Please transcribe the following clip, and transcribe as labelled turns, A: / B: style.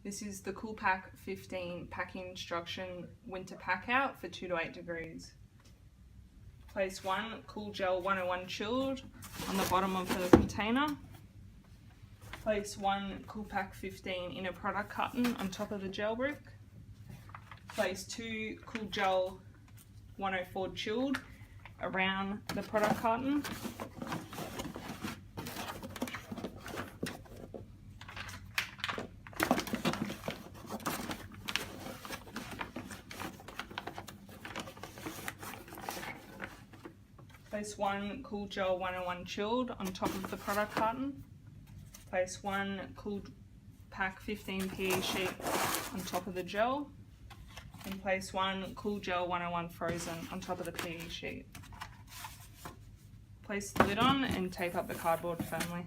A: This is the CoolPac15 packing instruction winter pack out for 2 to 8 degrees. Place 1 Cool Gel 101 chilled on the bottom of the container. Place 1 CoolPac15 in a product carton on top of the gel brick. Place 2 Cool Gel 104 chilled around the product carton. Place 1 Cool Gel 101 chilled on top of the product carton. Place 1 CoolPac15 PE sheet on top of the gel. And place 1 Cool Gel 101 frozen on top of the PE sheet. Place the lid on and tape up the cardboard firmly.